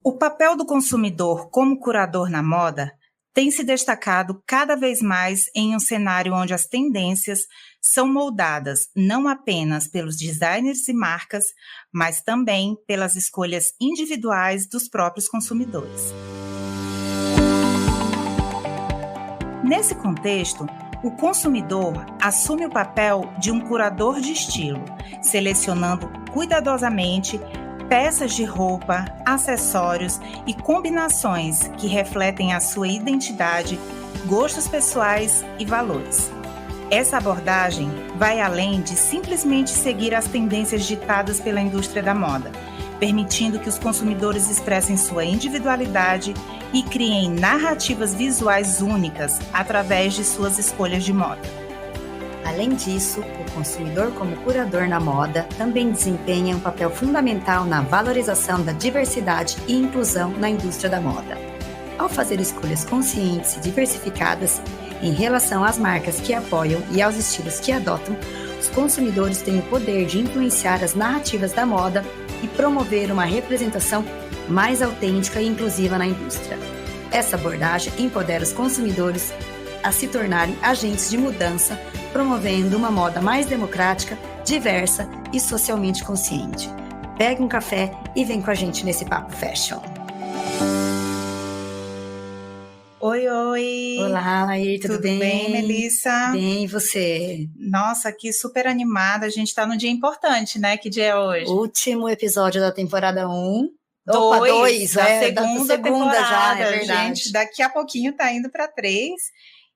O papel do consumidor como curador na moda tem se destacado cada vez mais em um cenário onde as tendências são moldadas não apenas pelos designers e marcas, mas também pelas escolhas individuais dos próprios consumidores. Nesse contexto, o consumidor assume o papel de um curador de estilo, selecionando cuidadosamente peças de roupa, acessórios e combinações que refletem a sua identidade, gostos pessoais e valores. Essa abordagem vai além de simplesmente seguir as tendências ditadas pela indústria da moda, permitindo que os consumidores expressem sua individualidade e criem narrativas visuais únicas através de suas escolhas de moda. Além disso, o consumidor como curador na moda também desempenha um papel fundamental na valorização da diversidade e inclusão na indústria da moda. Ao fazer escolhas conscientes e diversificadas em relação às marcas que apoiam e aos estilos que adotam, os consumidores têm o poder de influenciar as narrativas da moda e promover uma representação mais autêntica e inclusiva na indústria. Essa abordagem empodera os consumidores a se tornarem agentes de mudança, promovendo uma moda mais democrática, diversa e socialmente consciente. Pegue um café e vem com a gente nesse Papo Fashion. Oi! Olá, aí, tudo bem? Tudo bem, Melissa? Bem, e você? Nossa, aqui super animada, a gente tá num dia importante, né? Que dia é hoje? Último episódio da temporada 1. Dois, a segunda temporada, já, é verdade. Gente, daqui a pouquinho tá indo para 3.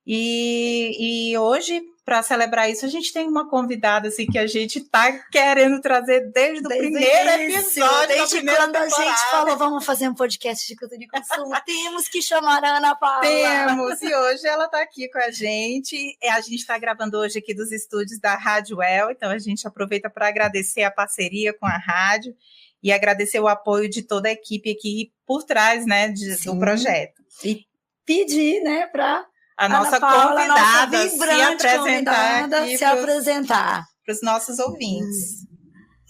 E hoje, para celebrar isso, a gente tem uma convidada assim, que a gente tá querendo trazer desde o primeiro episódio. Desde quando a gente falou, vamos fazer um podcast de cultura e consumo, temos que chamar a Ana Paula. Temos, e hoje ela tá aqui com a gente. A gente está gravando hoje aqui dos estúdios da Rádio Well, então a gente aproveita para agradecer a parceria com a rádio e agradecer o apoio de toda a equipe aqui por trás, né, do projeto. E pedir, né, para a nossa Paula, convidada se apresentar para os nossos ouvintes.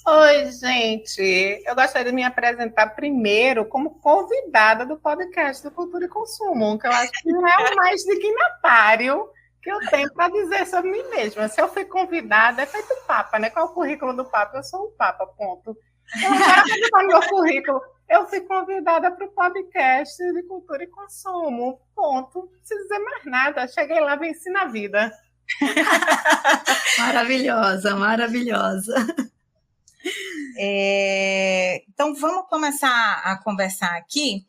Oi, gente. Eu gostaria de me apresentar primeiro como convidada do podcast do Cultura e Consumo, que eu acho que não é o mais dignatário que eu tenho para dizer sobre mim mesma. Se eu fui convidada, é feito Papa, né? Qual é o currículo do Papa? Eu sou o Papa, ponto. Eu não quero acreditar no meu currículo. Eu fui convidada para o podcast de Cultura e Consumo. Ponto. Não preciso dizer mais nada. Cheguei lá, venci na vida. Maravilhosa, maravilhosa. Então, vamos começar a conversar aqui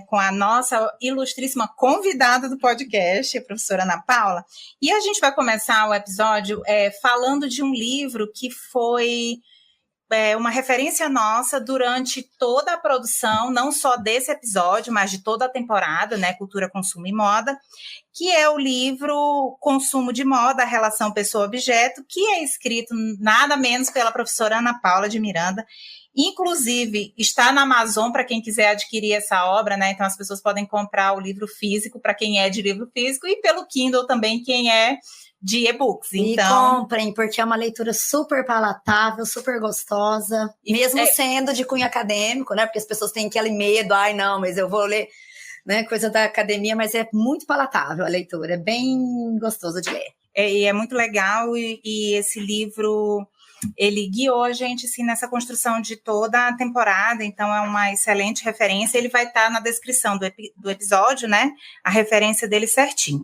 com a nossa ilustríssima convidada do podcast, a professora Ana Paula. E a gente vai começar o episódio falando de um livro que foi uma referência nossa durante toda a produção, não só desse episódio, mas de toda a temporada, né, Cultura, Consumo e Moda, que é o livro Consumo de Moda, a relação pessoa-objeto, que é escrito nada menos pela professora Ana Paula de Miranda. Inclusive, está na Amazon para quem quiser adquirir essa obra, né? Então as pessoas podem comprar o livro físico para quem é de livro físico e pelo Kindle também quem é de e-books. Então, e comprem, porque é uma leitura super palatável, super gostosa, mesmo sendo de cunho acadêmico, né? Porque as pessoas têm aquele medo, ai não, mas eu vou ler, né, coisa da academia, mas é muito palatável a leitura, é bem gostoso de ler. E é muito legal, e esse livro, ele guiou a gente assim, nessa construção de toda a temporada, então é uma excelente referência, ele vai estar na descrição do episódio, né, a referência dele certinho.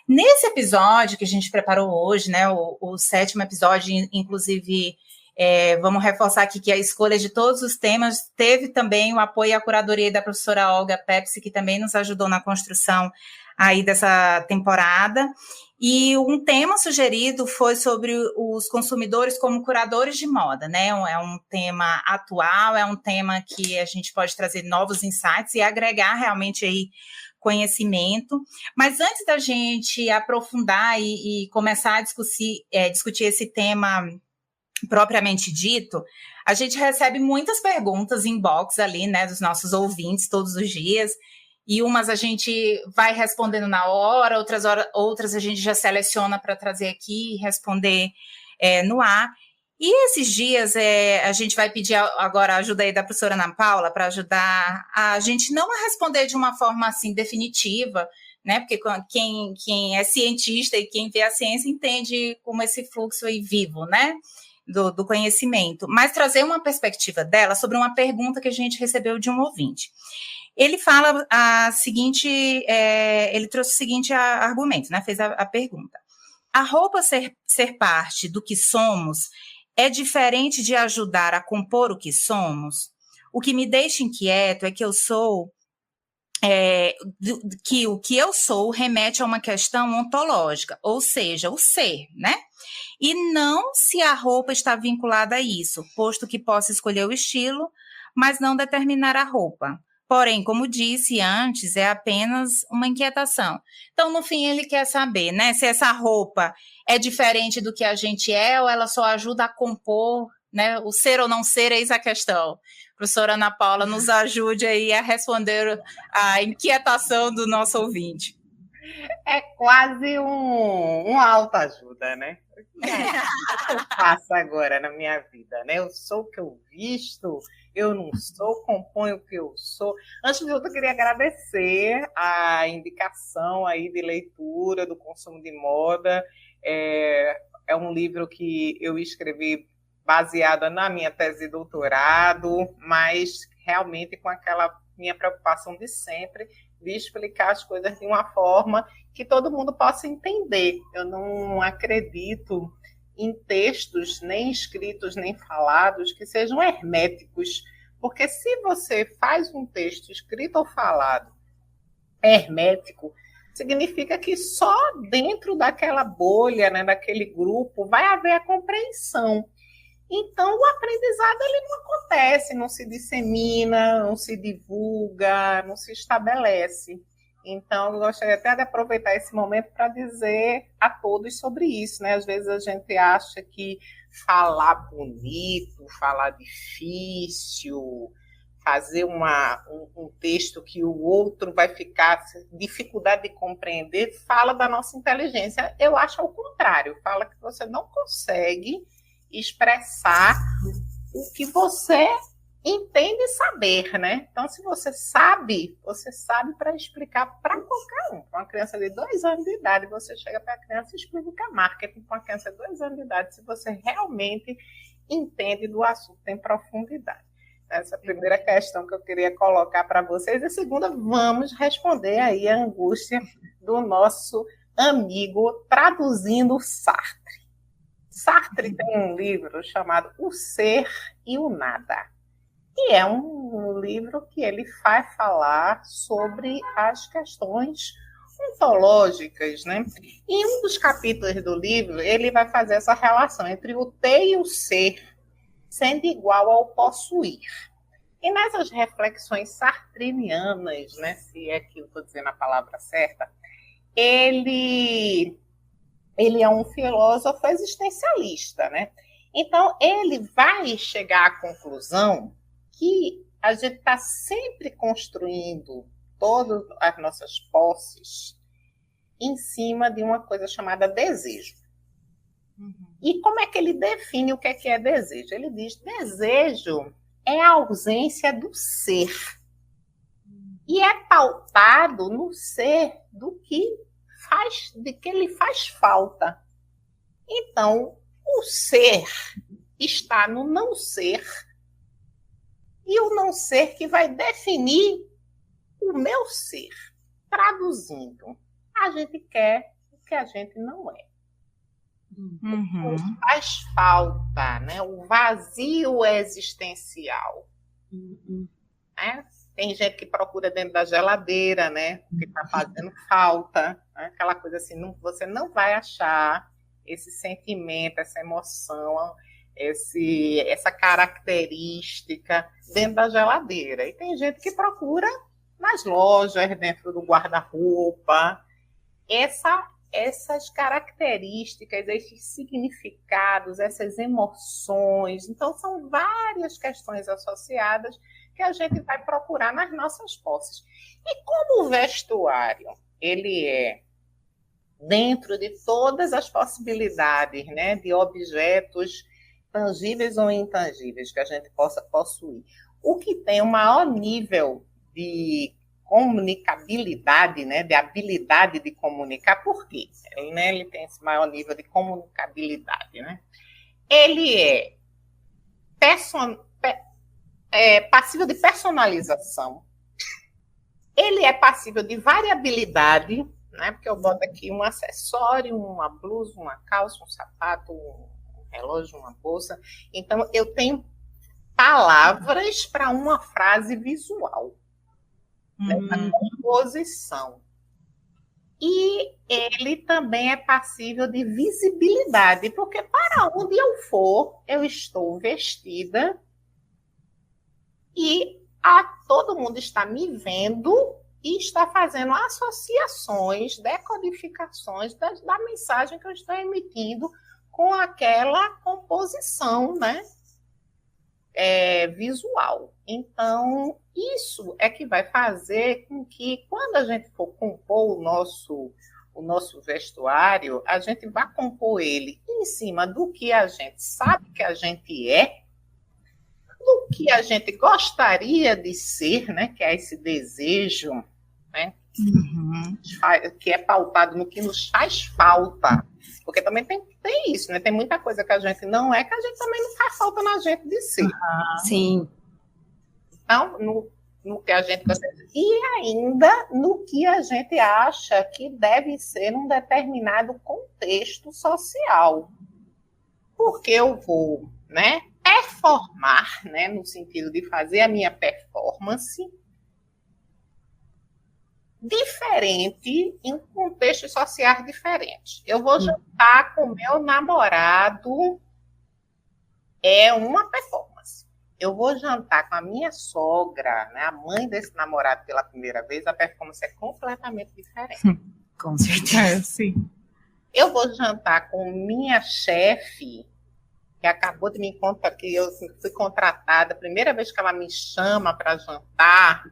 Nesse episódio que a gente preparou hoje, né, o 7º episódio, inclusive, vamos reforçar aqui que a escolha de todos os temas teve também o apoio e a curadoria da professora Olga Pepsi, que também nos ajudou na construção aí dessa temporada. E um tema sugerido foi sobre os consumidores como curadores de moda, né? É um tema atual, é um tema que a gente pode trazer novos insights e agregar realmente aí conhecimento, mas antes da gente aprofundar e começar a discutir esse tema propriamente dito, a gente recebe muitas perguntas em inbox ali, né, dos nossos ouvintes todos os dias, e umas a gente vai respondendo na hora, outras a gente já seleciona para trazer aqui e responder no ar. E esses dias a gente vai pedir agora a ajuda aí da professora Ana Paula para ajudar a gente não a responder de uma forma assim definitiva, né? Porque quem é cientista e quem vê a ciência entende como esse fluxo aí vivo, né? Do conhecimento, mas trazer uma perspectiva dela sobre uma pergunta que a gente recebeu de um ouvinte. Ele fala ele trouxe o seguinte argumento, né? Fez a pergunta. A roupa ser parte do que somos é diferente de ajudar a compor o que somos? O que me deixa inquieto é que que o que eu sou remete a uma questão ontológica, ou seja, o ser, né? E não se a roupa está vinculada a isso, posto que possa escolher o estilo, mas não determinar a roupa. Porém, como disse antes, é apenas uma inquietação. Então, no fim, ele quer saber, né, se essa roupa é diferente do que a gente é ou ela só ajuda a compor, né, o ser ou não ser, eis a questão. Professora Ana Paula, nos ajude aí a responder a inquietação do nosso ouvinte. É quase uma autoajuda, né? O que eu faço agora na minha vida, né? Eu sou o que eu visto, eu não sou, componho o que eu sou. Antes de tudo, eu queria agradecer a indicação aí de leitura do Consumo de Moda. É um livro que eu escrevi baseada na minha tese de doutorado, mas realmente com aquela minha preocupação de sempre de explicar as coisas de uma forma que todo mundo possa entender. Eu não acredito em textos nem escritos nem falados que sejam herméticos, porque se você faz um texto escrito ou falado hermético, significa que só dentro daquela bolha, né, daquele grupo, vai haver a compreensão. Então, o aprendizado ele não acontece, não se dissemina, não se divulga, não se estabelece. Então, eu gostaria até de aproveitar esse momento para dizer a todos sobre isso, né? Às vezes a gente acha que falar bonito, falar difícil, fazer um texto que o outro vai ficar dificuldade de compreender, fala da nossa inteligência. Eu acho ao contrário, fala que você não consegue expressar o que você entende saber, né? Então, se você sabe para explicar para qualquer um. Para uma criança de 2 anos de idade, você chega para a criança e explica o que é marketing. Para uma criança de 2 anos de idade, se você realmente entende do assunto em profundidade. Essa é a primeira questão que eu queria colocar para vocês. E a segunda, vamos responder aí a angústia do nosso amigo traduzindo Sartre. Sartre tem um livro chamado O Ser e o Nada. E é um livro que ele vai falar sobre as questões ontológicas, né? E um dos capítulos do livro, ele vai fazer essa relação entre o ter e o ser, sendo igual ao possuir. E nessas reflexões sartrinianas, né, se é que eu estou dizendo a palavra certa, ele é um filósofo existencialista, né? Então, ele vai chegar à conclusão que a gente está sempre construindo todas as nossas posses em cima de uma coisa chamada desejo. Uhum. E como é que ele define o que é desejo? Ele diz, desejo é a ausência do ser. E é pautado no ser de que ele faz falta. Então, o ser está no não ser, e o não ser que vai definir o meu ser. Traduzindo, a gente quer o que a gente não é. Uhum. Faz falta, né? O vazio existencial. Uhum. Né? Tem gente que procura dentro da geladeira, né? Que está fazendo falta. Né? Aquela coisa assim, você não vai achar esse sentimento, essa emoção, essa característica dentro da geladeira. E tem gente que procura nas lojas, dentro do guarda-roupa. Essas características, esses significados, essas emoções. Então, são várias questões associadas que a gente vai procurar nas nossas posses. E como o vestuário, ele é dentro de todas as possibilidades, né, de objetos tangíveis ou intangíveis que a gente possa possuir. O que tem o maior nível de comunicabilidade, né, de habilidade de comunicar, por quê? Ele tem esse maior nível de comunicabilidade, né? Ele é passível de personalização, ele é passível de variabilidade, né? Porque eu boto aqui um acessório, uma blusa, uma calça, um sapato, um relógio, uma bolsa. Então, eu tenho palavras para uma frase visual, uma composição. E ele também é passível de visibilidade, porque para onde eu for, eu estou vestida e todo mundo está me vendo e está fazendo associações, decodificações da mensagem que eu estou emitindo com aquela composição, né, visual. Então, isso é que vai fazer com que, quando a gente for compor o nosso vestuário, a gente vai compor ele em cima do que a gente sabe que a gente é, do que a gente gostaria de ser, né, que é esse desejo, né, que é pautado no que nos faz falta. Porque também tem isso, né? Tem muita coisa que a gente não é, que a gente também não faz falta na gente de ser. Sim. Então, no que a gente gostaria de ser. E ainda no que a gente acha que deve ser num determinado contexto social. Porque eu vou, né, performar, né, no sentido de fazer a minha performance diferente em contextos sociais diferentes. Eu vou jantar com meu namorado, é uma performance. Eu vou jantar com a minha sogra, né, a mãe desse namorado pela primeira vez, a performance é completamente diferente. Com certeza. Sim. Eu vou jantar com minha chefe, que acabou de me contar que eu fui contratada, a primeira vez que ela me chama para jantar,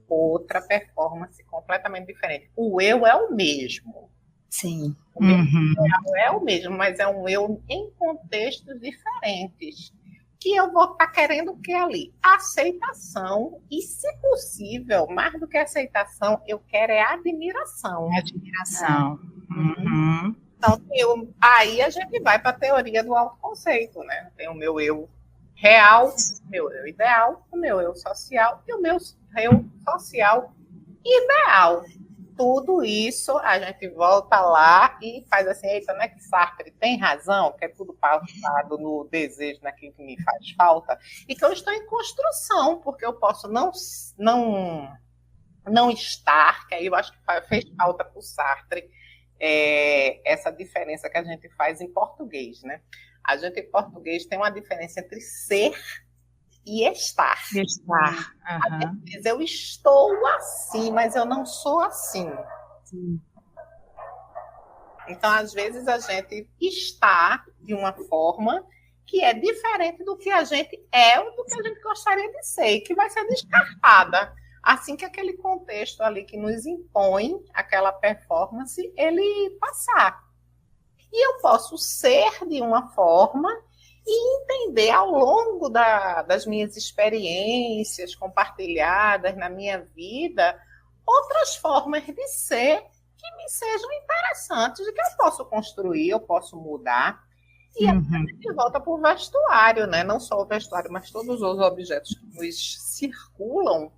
outra performance completamente diferente. O eu é o mesmo. Sim. O meu eu é o mesmo, mas é um eu em contextos diferentes. Que eu vou estar querendo o que ali? Aceitação e, se possível, mais do que aceitação, eu quero é admiração. Admiração. Então, aí a gente vai para a teoria do autoconceito, né? Tem o meu eu real, o meu eu ideal, o meu eu social e o meu eu social ideal. Tudo isso a gente volta lá e faz assim, eita, não é que Sartre tem razão, que é tudo pautado no desejo, naquilo que me faz falta, e que eu estou em construção, porque eu posso não estar, que aí eu acho que fez falta para o Sartre, essa diferença que a gente faz em português, né? A gente em português tem uma diferença entre ser e estar. Às vezes eu estou assim, mas eu não sou assim. Sim. Então, às vezes, a gente está de uma forma que é diferente do que a gente é ou do que a gente gostaria de ser, e que vai ser descartada. Assim que aquele contexto ali que nos impõe aquela performance, ele passar. E eu posso ser de uma forma e entender ao longo das minhas experiências compartilhadas na minha vida outras formas de ser que me sejam interessantes, de que eu posso construir, eu posso mudar. E a gente volta para o vestuário, né? Não só o vestuário, mas todos os objetos que nos circulam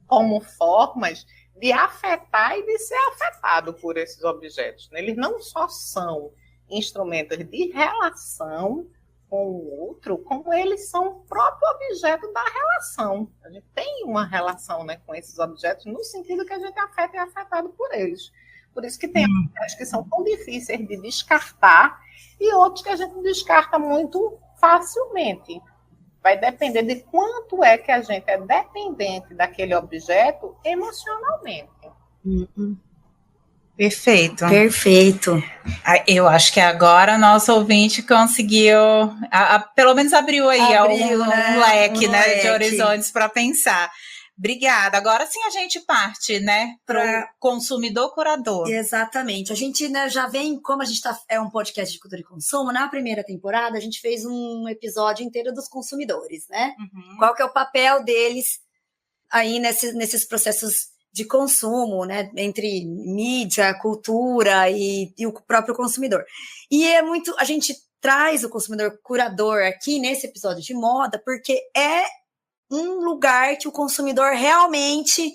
como formas de afetar e de ser afetado por esses objetos. Eles não só são instrumentos de relação com o outro, como eles são o próprio objeto da relação. A gente tem uma relação, né, com esses objetos no sentido que a gente afeta e é afetado por eles. Por isso que tem objetos que são tão difíceis de descartar e outros que a gente descarta muito facilmente. Vai depender de quanto é que a gente é dependente daquele objeto emocionalmente. Perfeito. Perfeito. Eu acho que agora nosso ouvinte conseguiu, pelo menos abriu aí Abriu, um leque, né, de leque. horizontes para pensar. Obrigada. Agora sim a gente parte, né, para o consumidor curador. Exatamente. A gente, né, já vem, como a gente é um podcast de cultura e consumo, na primeira temporada a gente fez um episódio inteiro dos consumidores, né? Uhum. Qual que é o papel deles aí nesses processos de consumo, né, entre mídia, cultura e o próprio consumidor. E a gente traz o consumidor curador aqui nesse episódio de moda, porque é um lugar que o consumidor realmente,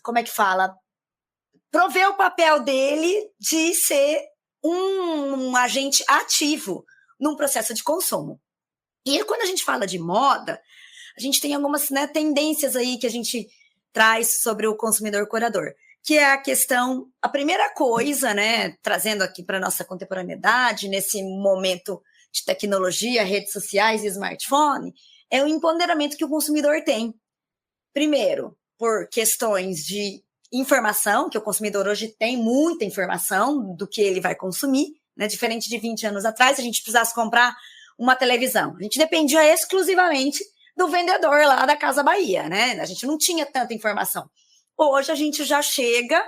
como é que fala? Provê o papel dele de ser um agente ativo num processo de consumo. E quando a gente fala de moda, a gente tem algumas, né, tendências aí que a gente traz sobre o consumidor curador, que é a questão, a primeira coisa, né, trazendo aqui para a nossa contemporaneidade, nesse momento de tecnologia, redes sociais e smartphone, é o empoderamento que o consumidor tem. Primeiro, por questões de informação, que o consumidor hoje tem muita informação do que ele vai consumir, né? Diferente de 20 anos atrás, se a gente precisasse comprar uma televisão, a gente dependia exclusivamente do vendedor lá da Casa Bahia, né? A gente não tinha tanta informação. Hoje a gente já chega,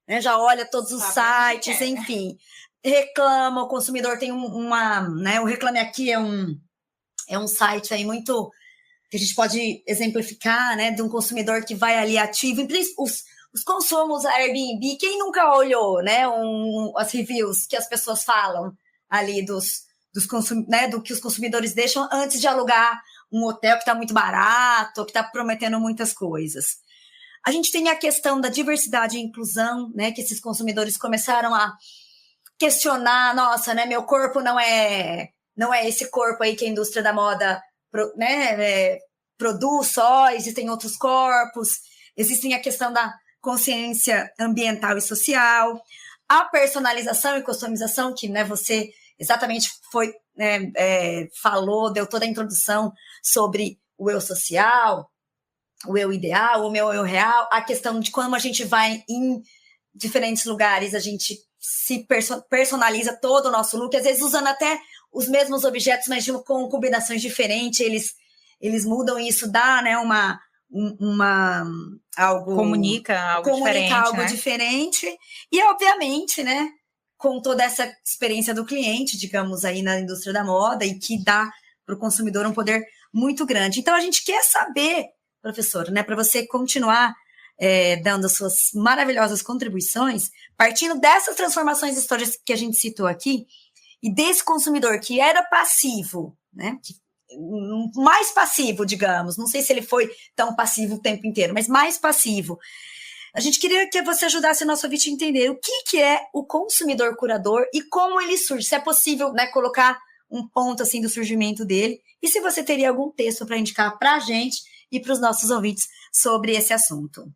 né, já olha todos os sites, enfim, reclama, o consumidor tem né, o Reclame Aqui é um site aí muito que a gente pode exemplificar, né, de um consumidor que vai ali ativo, os consumos Airbnb, quem nunca olhou, né, as reviews que as pessoas falam ali né, do que os consumidores deixam antes de alugar um hotel que está muito barato, que está prometendo muitas coisas. A gente tem a questão da diversidade e inclusão, né, que esses consumidores começaram a questionar, nossa, né, meu corpo não é esse corpo aí que a indústria da moda, né, produz só, existem outros corpos, existem a questão da consciência ambiental e social, a personalização e customização, que, né, você exatamente foi, né, falou, deu toda a introdução sobre o eu social, o eu ideal, o meu eu real, a questão de como a gente vai em diferentes lugares, a gente se personaliza todo o nosso look, às vezes usando até os mesmos objetos, mas com combinações diferentes, eles mudam e isso dá, né, algo... Comunica algo diferente. E, obviamente, né, com toda essa experiência do cliente, digamos, aí na indústria da moda, e que dá para o consumidor um poder muito grande. Então, a gente quer saber, professor, né, para você continuar dando as suas maravilhosas contribuições, partindo dessas transformações históricas que a gente citou aqui, e desse consumidor que era passivo, né, mais passivo, digamos, não sei se ele foi tão passivo o tempo inteiro, mas mais passivo. A gente queria que você ajudasse o nosso ouvinte a entender o que é o consumidor curador e como ele surge, se é possível, né, colocar um ponto assim do surgimento dele, e se você teria algum texto para indicar para a gente e para os nossos ouvintes sobre esse assunto.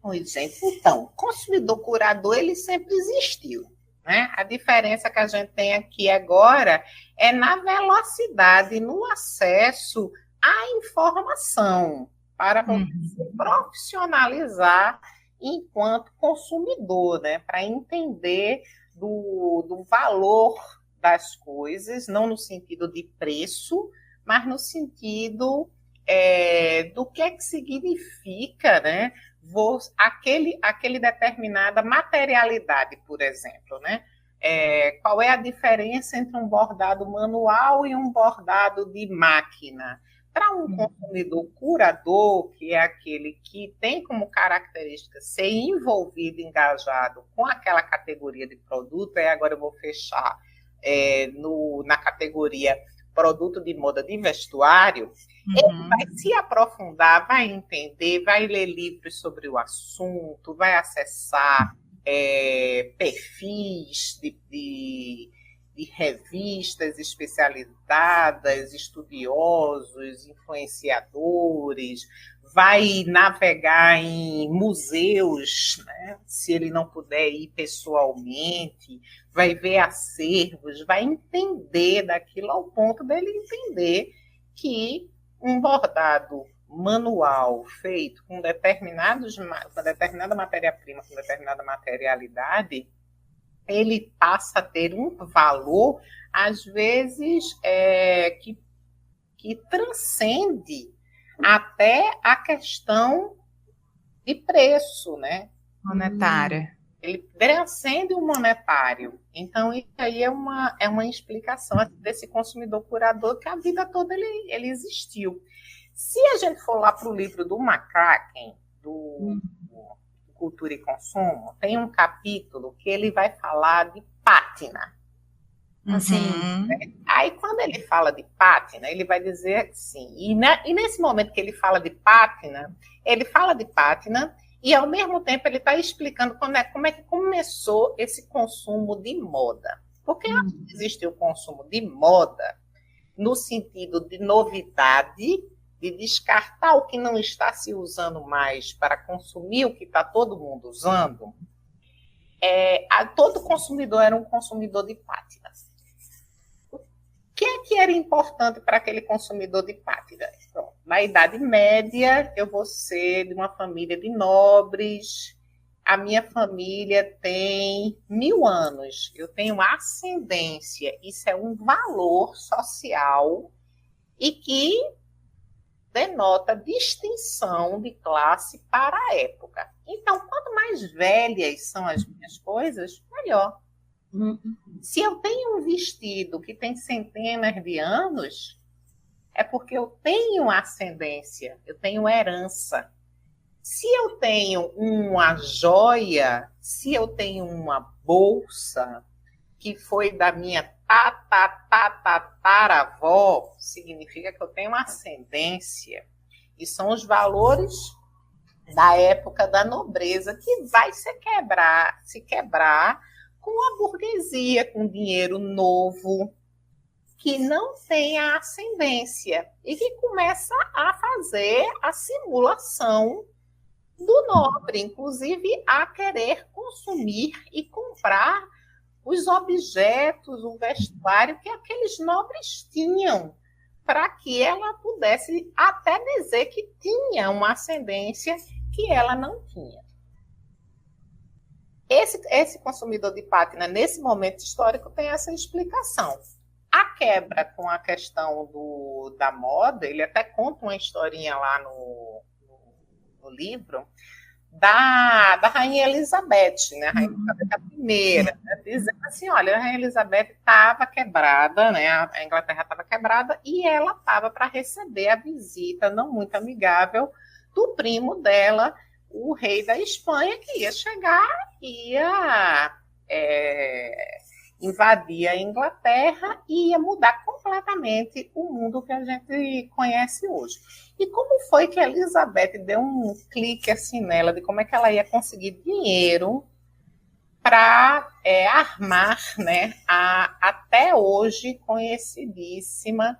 Oi, gente. Então, o consumidor curador, ele sempre existiu, né? A diferença que a gente tem aqui agora é na velocidade, no acesso à informação, para se profissionalizar enquanto consumidor, né? Para entender do valor das coisas, não no sentido de preço, mas no sentido do que é que significa, né? Aquele determinada materialidade, por exemplo, né? Qual é a diferença entre um bordado manual e um bordado de máquina? Para um consumidor curador, que é aquele que tem como característica ser envolvido, engajado com aquela categoria de produto, agora eu vou fechar na categoria produto de moda de vestuário, ele vai se aprofundar, vai entender, vai ler livros sobre o assunto, vai acessar perfis de revistas especializadas, estudiosos, influenciadores, vai navegar em museus, né? Se ele não puder ir pessoalmente, vai ver acervos, vai entender daquilo ao ponto dele entender que um bordado manual feito com determinada matéria-prima, com determinada materialidade, ele passa a ter um valor, às vezes, que transcende até a questão de preço, né? Monetária. Ele transcende o monetário. Então, isso aí é uma explicação desse consumidor curador que a vida toda ele existiu. Se a gente for lá para o livro do McCracken, do Cultura e Consumo, tem um capítulo que ele vai falar de pátina. Assim, Aí, quando ele fala de pátina, ele vai dizer assim, e nesse momento que ele fala de pátina e, ao mesmo tempo, ele está explicando como é que começou esse consumo de moda. Porque existe o consumo de moda no sentido de novidade, de descartar o que não está se usando mais para consumir o que está todo mundo usando. Todo consumidor era um consumidor de pátinas. O que era importante para aquele consumidor de pátinas? Na Idade Média, eu vou ser de uma família de nobres, a minha família tem 1000 anos, eu tenho ascendência, isso é um valor social e que denota distinção de classe para a época. Então, quanto mais velhas são as minhas coisas, melhor. Se eu tenho um vestido que tem centenas de anos, é porque eu tenho ascendência, eu tenho herança. Se eu tenho uma joia, se eu tenho uma bolsa que foi da minha tataravó, significa que eu tenho ascendência. E são os valores da época da nobreza que vai se quebrar com a burguesia, com dinheiro novo, que não tem a ascendência e que começa a fazer a simulação do nobre, inclusive a querer consumir e comprar os objetos, o vestuário que aqueles nobres tinham, para que ela pudesse até dizer que tinha uma ascendência que ela não tinha. Esse consumidor de pátina, nesse momento histórico, tem essa explicação. A quebra com a questão da moda, ele até conta uma historinha lá no livro, da Rainha Elizabeth, né? A Rainha Elizabeth I, né? Dizendo assim, olha, a Rainha Elizabeth estava quebrada, né? A Inglaterra estava quebrada e ela estava para receber a visita não muito amigável do primo dela, o rei da Espanha, que ia chegar e ia invadir a Inglaterra e ia mudar completamente o mundo que a gente conhece hoje. E como foi que a Elizabeth deu um clique assim nela de como é que ela ia conseguir dinheiro para armar, né, a até hoje conhecidíssima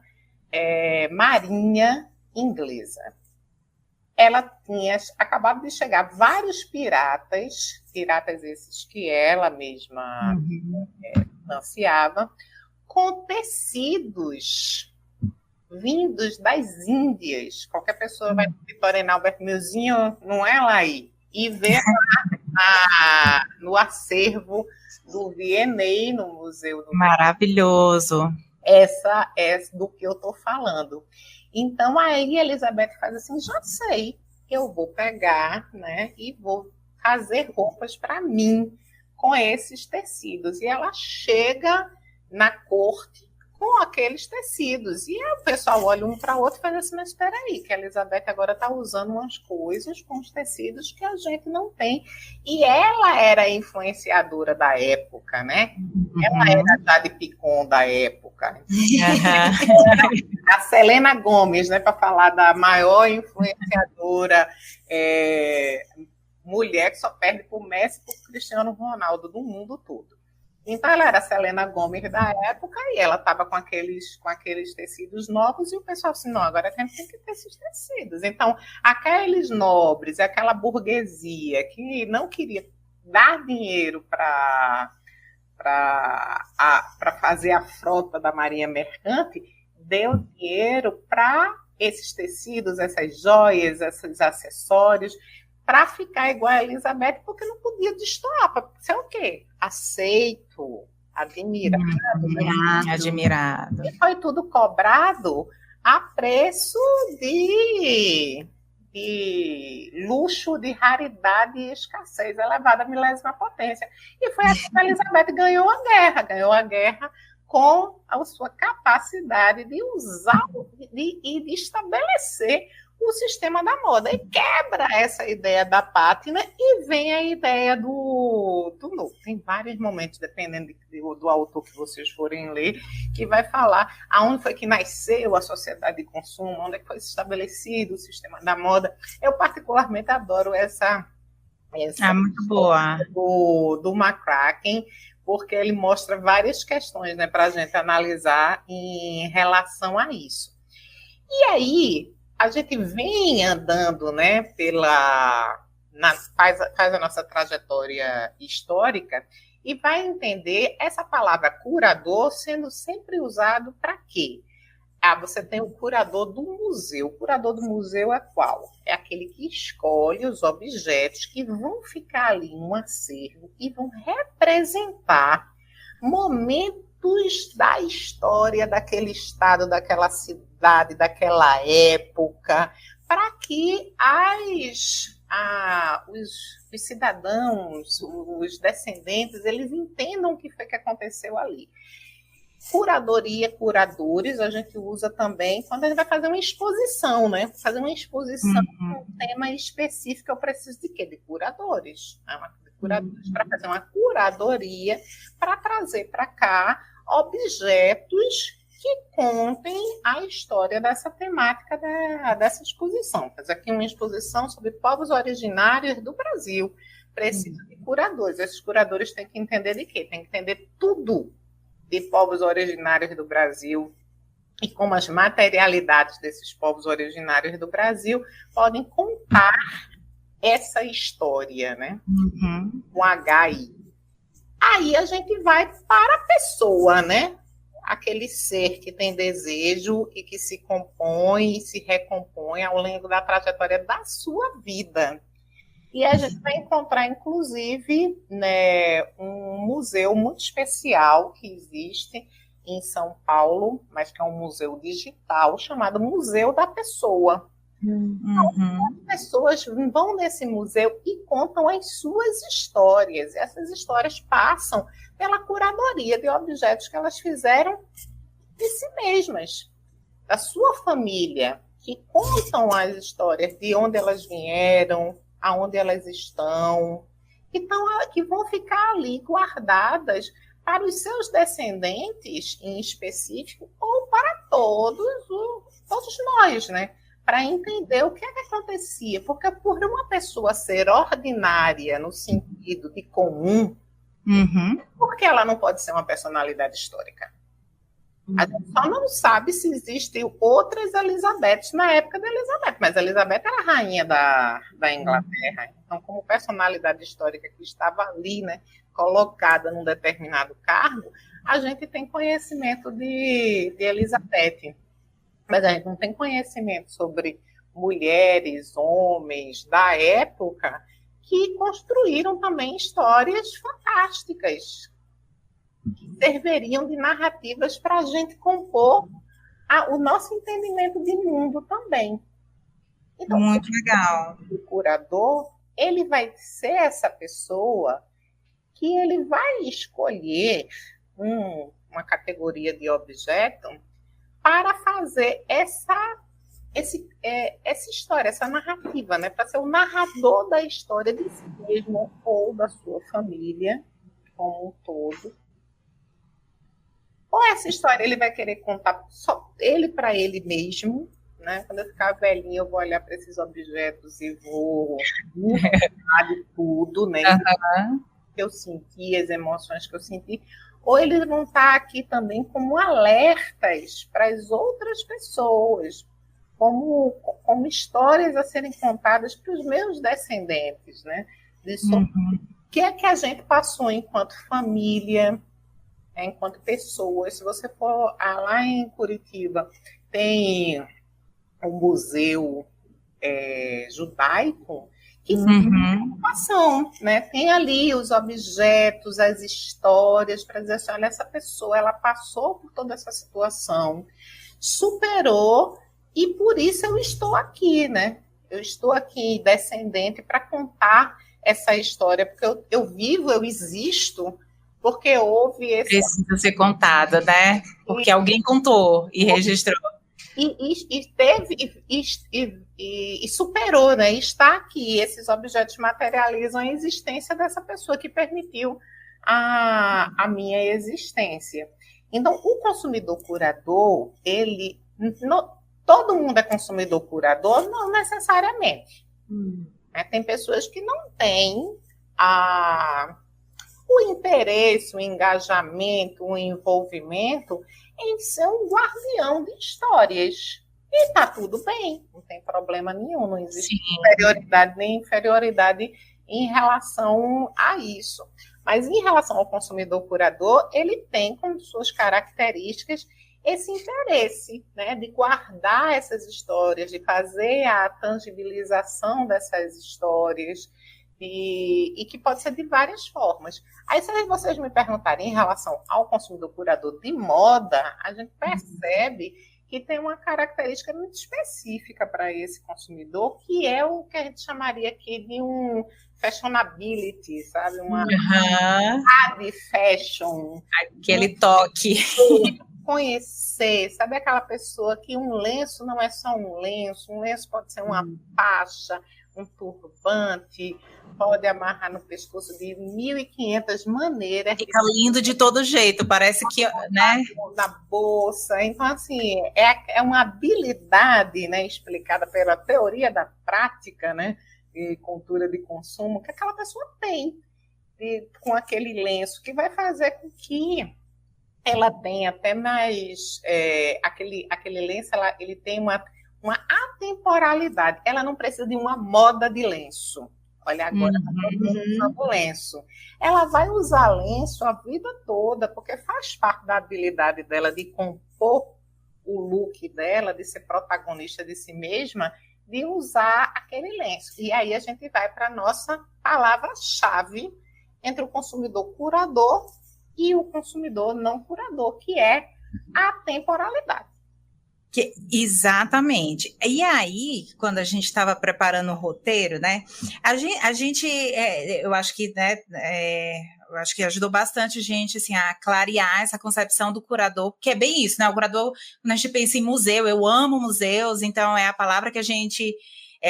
marinha inglesa? Ela tinha acabado de chegar vários piratas esses que ela mesma financiava, com tecidos vindos das Índias. Qualquer pessoa vai no Vitória Albert Museum, não é lá aí, e vê lá no acervo do V&A, no Museu do maravilhoso. Essa é do que eu estou falando. Então, aí a Elizabeth faz assim, já sei, eu vou pegar, né, e vou fazer roupas para mim com esses tecidos. E ela chega na corte com aqueles tecidos. E aí o pessoal olha um para o outro e faz assim, mas espera aí, que a Elizabeth agora está usando umas coisas com os tecidos que a gente não tem. E ela era a influenciadora da época, né? Ela era a Jade Picon da época. Era a Selena Gomez, né, para falar da maior influenciadora mulher que só perde para o Messi e para o Cristiano Ronaldo do mundo todo. Então, ela era a Selena Gomez da época e ela estava com aqueles tecidos novos e o pessoal assim, não, agora a gente tem que ter esses tecidos. Então, aqueles nobres, aquela burguesia que não queria dar dinheiro para fazer a frota da marinha mercante, deu dinheiro para esses tecidos, essas joias, esses acessórios, para ficar igual a Elizabeth, porque não podia destoar, para ser o quê? Aceito, admirado. Admirado. E foi tudo cobrado a preço de de luxo, de raridade e escassez elevada à milésima potência. E foi assim que a Elizabeth ganhou a guerra com a sua capacidade de usar e de estabelecer o sistema da moda. E quebra essa ideia da pátina e vem a ideia do novo. Tem vários momentos, dependendo do autor que vocês forem ler, que vai falar aonde foi que nasceu a sociedade de consumo, onde é que foi estabelecido o sistema da moda. Eu particularmente adoro essa muito boa. do McCracken, porque ele mostra várias questões, né, para a gente analisar em relação a isso. E aí, a gente vem andando, né, faz a nossa trajetória histórica e vai entender essa palavra curador sendo sempre usado para quê? Você tem o curador do museu. O curador do museu é qual? É aquele que escolhe os objetos que vão ficar ali no acervo e vão representar momentos da história daquele estado, daquela cidade, daquela época, para que os cidadãos, os descendentes, eles entendam o que foi que aconteceu ali. Curadoria, curadores, a gente usa também quando a gente vai fazer uma exposição, né? Fazer uma exposição com um tema específico, eu preciso de quê? De curadores. Curadores para fazer uma curadoria, para trazer para cá objetos que contem a história dessa temática dessa exposição. Fazer aqui uma exposição sobre povos originários do Brasil. Precisa de curadores. Esses curadores têm que entender de quê? Tem que entender tudo de povos originários do Brasil e como as materialidades desses povos originários do Brasil podem contar essa história, né? Com HI. Aí a gente vai para a pessoa, né? Aquele ser que tem desejo e que se compõe e se recompõe ao longo da trajetória da sua vida. E a gente vai encontrar, inclusive, né, um museu muito especial que existe em São Paulo, mas que é um museu digital, chamado Museu da Pessoa. Então, as pessoas vão nesse museu e contam as suas histórias. E essas histórias passam pela curadoria de objetos que elas fizeram de si mesmas, da sua família, que contam as histórias de onde elas vieram, aonde elas estão, que vão ficar ali guardadas para os seus descendentes em específico ou para todos nós, né? Para entender o que é que acontecia. Porque por uma pessoa ser ordinária no sentido de comum, por que ela não pode ser uma personalidade histórica? A gente só não sabe se existem outras Elizabeths na época da Elizabeth, mas a Elizabeth era a rainha da Inglaterra. Então, como personalidade histórica que estava ali, né, colocada num determinado cargo, a gente tem conhecimento de Elizabeth, mas a gente não tem conhecimento sobre mulheres, homens da época que construíram também histórias fantásticas, que serviriam de narrativas para a gente compor o nosso entendimento de mundo também. Então, muito legal. O curador, ele vai ser essa pessoa que ele vai escolher uma categoria de objeto para fazer essa história, essa narrativa, né? Para ser o narrador da história de si mesmo ou da sua família como um todo. Ou essa história ele vai querer contar só ele para ele mesmo, né? Quando eu ficar velhinha, eu vou olhar para esses objetos e vou falar de tudo, né? Que eu senti, as emoções que eu senti. Ou eles vão estar aqui também como alertas para as outras pessoas, como histórias a serem contadas para os meus descendentes, né? O que é que a gente passou enquanto família, enquanto pessoas. Se você for lá em Curitiba, tem um museu judaico que tem informação, né? Tem ali os objetos, as histórias, para dizer assim, olha, essa pessoa, ela passou por toda essa situação, superou E por isso eu estou aqui, né? Eu estou aqui, descendente, para contar essa história, porque eu vivo, eu existo, porque houve esse... Precisa ser contada, né? Porque alguém contou e registrou. E teve, e superou, né? E está aqui, esses objetos materializam a existência dessa pessoa que permitiu a minha existência. Então, o consumidor curador, ele... todo mundo é consumidor curador? Não necessariamente. Tem pessoas que não têm o interesse, o engajamento, o envolvimento em ser um guardião de histórias. E está tudo bem, não tem problema nenhum, não existe superioridade nem inferioridade em relação a isso. Mas em relação ao consumidor curador, ele tem como suas características esse interesse, né, de guardar essas histórias, de fazer a tangibilização dessas histórias, e que pode ser de várias formas. Aí, se vocês me perguntarem em relação ao consumidor curador de moda, a gente percebe que tem uma característica muito específica para esse consumidor, que é o que a gente chamaria aqui de um fashionability, sabe? Uma de fashion. Aquele toque. Conhecer, sabe aquela pessoa que um lenço não é só um lenço pode ser uma faixa, um turbante, pode amarrar no pescoço de 1.500 maneiras. Fica lindo de todo jeito, parece que, né? Na bolsa. Então, assim, é uma habilidade, né, explicada pela teoria da prática, né, de cultura de consumo, que aquela pessoa tem com aquele lenço, que vai fazer com que ela tenha até mais... aquele lenço, ele tem uma atemporalidade. Ela não precisa de uma moda de lenço. Olha, agora está todo mundo usando lenço. Ela vai usar lenço a vida toda, porque faz parte da habilidade dela de compor o look dela, de ser protagonista de si mesma, de usar aquele lenço. E aí a gente vai para a nossa palavra-chave entre o consumidor curador e o consumidor não curador, que é a temporalidade. Exatamente. E aí, quando a gente estava preparando o roteiro, né, a gente eu acho que, né, eu acho que ajudou bastante a gente, assim, a clarear essa concepção do curador, que é bem isso, né, o curador, quando a gente pensa em museu, eu amo museus, então é a palavra que a gente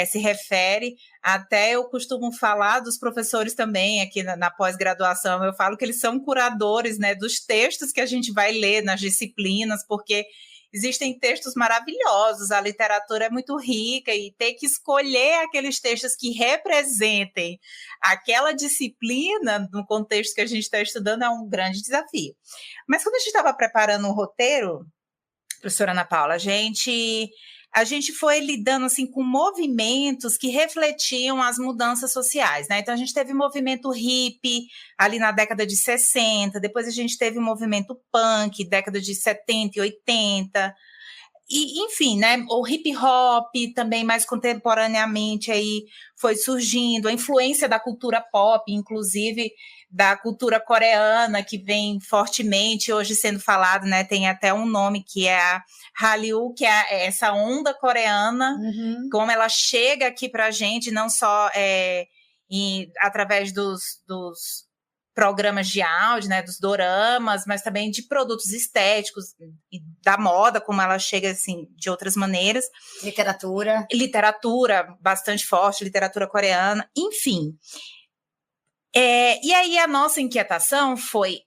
se refere. Até eu costumo falar dos professores também aqui na pós-graduação, eu falo que eles são curadores, né, dos textos que a gente vai ler nas disciplinas, porque existem textos maravilhosos, a literatura é muito rica e ter que escolher aqueles textos que representem aquela disciplina no contexto que a gente está estudando é um grande desafio. Mas quando a gente estava preparando o roteiro, professora Ana Paula, a gente foi lidando assim, com movimentos que refletiam as mudanças sociais, né? Então, a gente teve o movimento hippie ali na década de 60, depois a gente teve o movimento punk, década de 70 e 80, e, enfim, né? O hip hop também mais contemporaneamente aí foi surgindo, a influência da cultura pop, inclusive da cultura coreana, que vem fortemente hoje sendo falado, né? Tem até um nome que é a Hallyu, que é essa onda coreana, como ela chega aqui para a gente, não só através dos programas de áudio, né, dos doramas, mas também de produtos estéticos e da moda, como ela chega assim de outras maneiras. Literatura bastante forte, literatura coreana, enfim. E aí a nossa inquietação foi,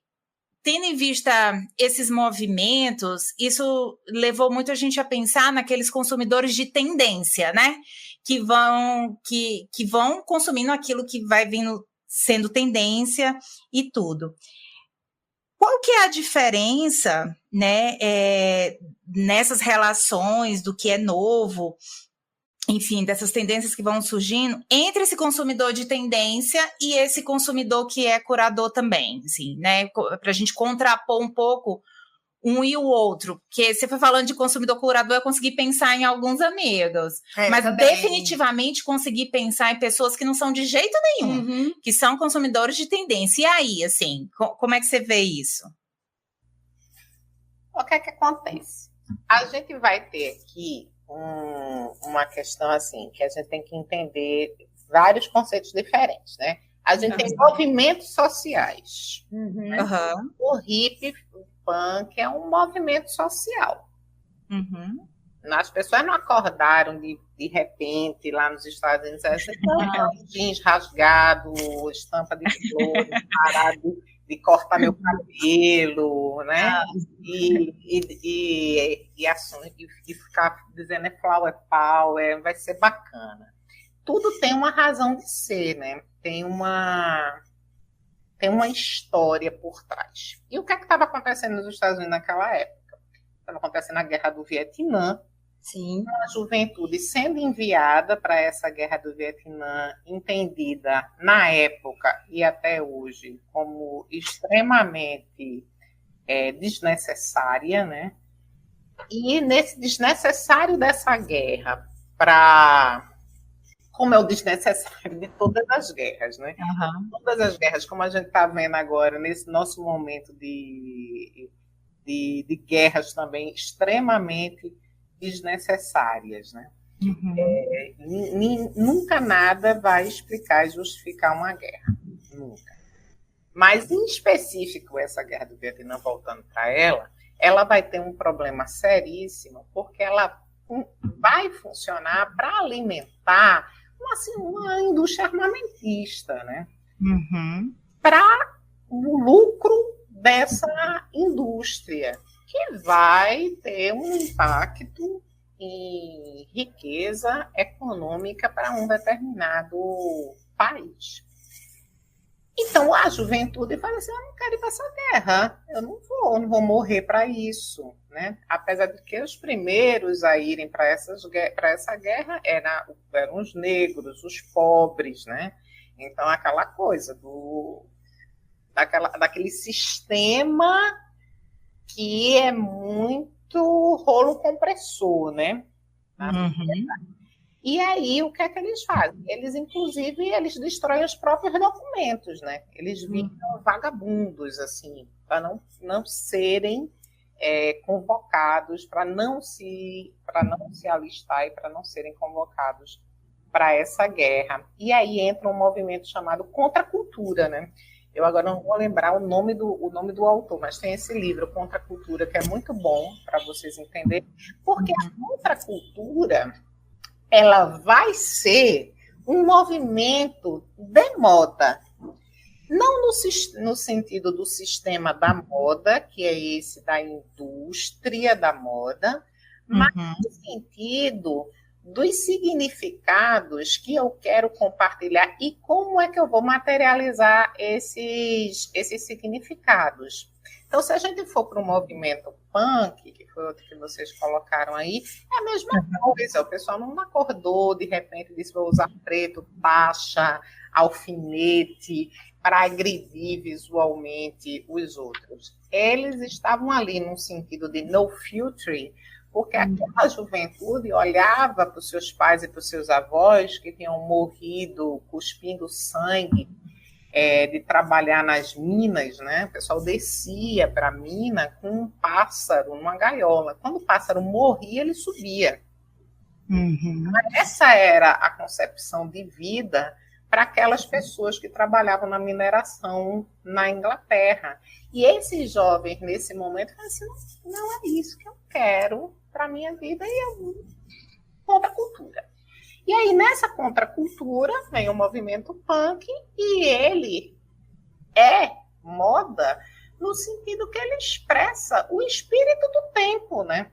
tendo em vista esses movimentos, isso levou muito a gente a pensar naqueles consumidores de tendência, né? Que vão consumindo aquilo que vai vindo sendo tendência e tudo. Qual que é a diferença, né, nessas relações do que é novo, enfim, dessas tendências que vão surgindo, entre esse consumidor de tendência e esse consumidor que é curador também, assim, né? Para a gente contrapor um pouco um e o outro. Porque você foi falando de consumidor curador, eu consegui pensar em alguns amigos. Mas também, definitivamente consegui pensar em pessoas que não são de jeito nenhum, que são consumidores de tendência. E aí, assim, como é que você vê isso? O que é que acontece? A gente vai ter aqui uma questão assim, que a gente tem que entender vários conceitos diferentes, né? A gente tem movimentos sociais. Né? O hip, o punk é um movimento social. As pessoas não acordaram de repente lá nos Estados Unidos, jeans rasgado, estampa de flores, parado de cortar meu cabelo, né? E ficar dizendo flower power, vai ser bacana. Tudo tem uma razão de ser, né? Tem uma história por trás. E o que estava acontecendo nos Estados Unidos naquela época? Estava acontecendo a Guerra do Vietnã. Sim. A juventude sendo enviada para essa Guerra do Vietnã, entendida na época e até hoje como extremamente desnecessária, né? E nesse desnecessário dessa guerra, como é o desnecessário de todas as guerras, né? Todas as guerras, como a gente está vendo agora, nesse nosso momento de guerras também extremamente desnecessárias, né? Nunca nada vai explicar e justificar uma guerra, nunca. Mas, em específico, essa guerra do Vietnã, voltando para ela vai ter um problema seríssimo, porque ela vai funcionar para alimentar uma indústria armamentista, né? Para o lucro dessa indústria, que vai ter um impacto em riqueza econômica para um determinado país. Então, a juventude fala assim, eu não quero ir para essa guerra, eu não vou morrer para isso, né? Apesar de que os primeiros a irem para essa guerra eram os negros, os pobres, né? Então, aquela coisa daquele sistema que é muito rolo compressor, né? E aí, o que é que eles fazem? Eles destroem os próprios documentos, né? Eles viram vagabundos, assim, para não serem convocados, para não se alistar e para não serem convocados para essa guerra. E aí entra um movimento chamado Contracultura, né? Eu agora não vou lembrar o nome do autor, mas tem esse livro, Contra a Cultura, que é muito bom para vocês entenderem, porque a contracultura ela vai ser um movimento de moda, não no sentido do sistema da moda, que é esse da indústria da moda, mas no sentido dos significados que eu quero compartilhar e como é que eu vou materializar esses significados. Então, se a gente for para o movimento punk, que foi outro que vocês colocaram aí, é a mesma coisa. O pessoal não acordou, de repente, disse, vou usar preto, taxa, alfinete, para agredir visualmente os outros. Eles estavam ali num sentido de no filtering, porque aquela juventude olhava para os seus pais e para os seus avós que tinham morrido cuspindo sangue de trabalhar nas minas, né? O pessoal descia para a mina com um pássaro numa gaiola. Quando o pássaro morria, ele subia. Essa era a concepção de vida para aquelas pessoas que trabalhavam na mineração na Inglaterra. E esses jovens, nesse momento, falaram assim, não é isso que eu quero para a minha vida, e eu contra a cultura. E aí, nessa contracultura, vem o movimento punk, e ele é moda no sentido que ele expressa o espírito do tempo, né?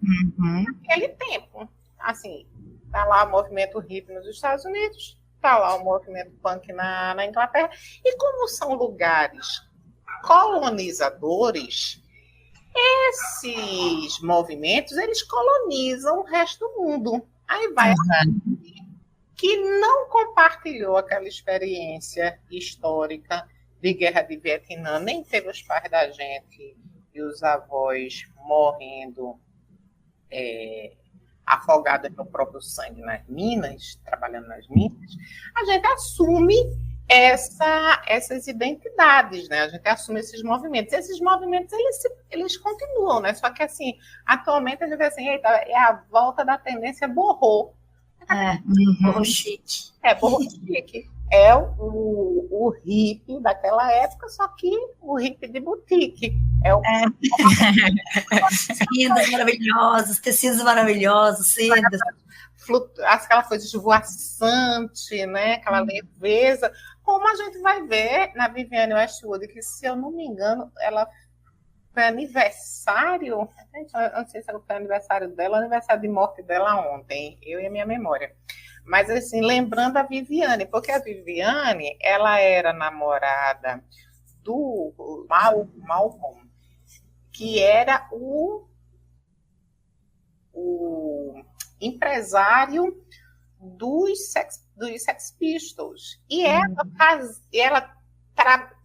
Aquele tempo. Assim, tá lá o movimento hippie nos Estados Unidos, tá lá o movimento punk na Inglaterra, e como são lugares colonizadores, esses movimentos, eles colonizam o resto do mundo. Aí vai que não compartilhou aquela experiência histórica de guerra de Vietnã, nem teve os pais da gente e os avós morrendo afogados no próprio sangue nas minas, trabalhando nas minas, a gente assume essas identidades, né? A gente assume esses movimentos. Esses movimentos, eles continuam, né? Só que, assim, atualmente a gente vê assim, eita, é a volta da tendência borrou. Borrou chique. Borrou chique. É o hippie daquela época, só que o hippie de boutique. Tecidos maravilhosos, tecidos maravilhosos, sedas. Aquela coisa esvoaçante, né? Aquela leveza. Como a gente vai ver na Vivienne Westwood, que, se eu não me engano, ela foi aniversário. Gente, eu não sei se foi aniversário dela, aniversário de morte dela ontem, eu e a minha memória. Mas, assim, lembrando a Viviane, porque a Viviane, ela era namorada do Malcolm, que era o empresário dos Sex Pistols. E ela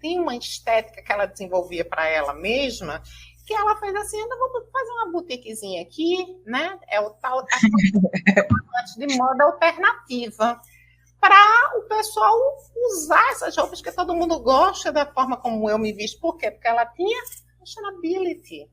tinha uma estética que ela desenvolvia para ela mesma, que ela fez assim, eu vou fazer uma boutiquezinha aqui, né? É o tal de moda alternativa, para o pessoal usar essas roupas que todo mundo gosta da forma como eu me visto. Por quê? Porque ela tinha fashionability.